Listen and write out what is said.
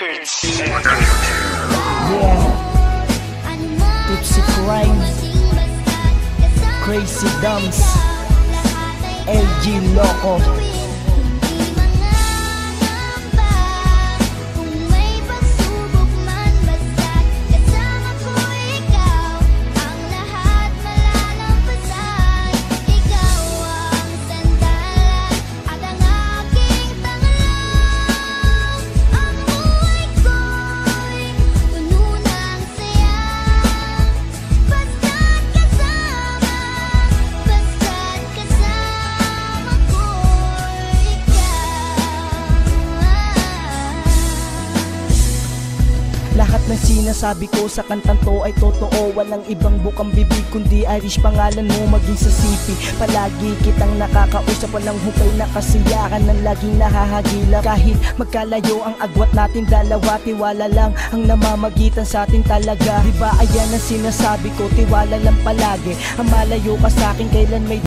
Records. Yeah, Tipsy Crime, Crazy Dumps, LG Loco. Lahat ng sinasabi ko sa kantang to ay totoo. Walang ibang bukang bibig kundi Irish pangalan mo maging sa CP. Palagi kitang nakakausap, walang hukay na kasiyahan ng laging nahahagilap. Kahit magkalayo ang agwat natin dalawa, tiwala lang ang namamagitan sa atin talaga. Diba ayan ang sinasabi ko, tiwala lang palagi. Ang malayo ka sa akin kailan may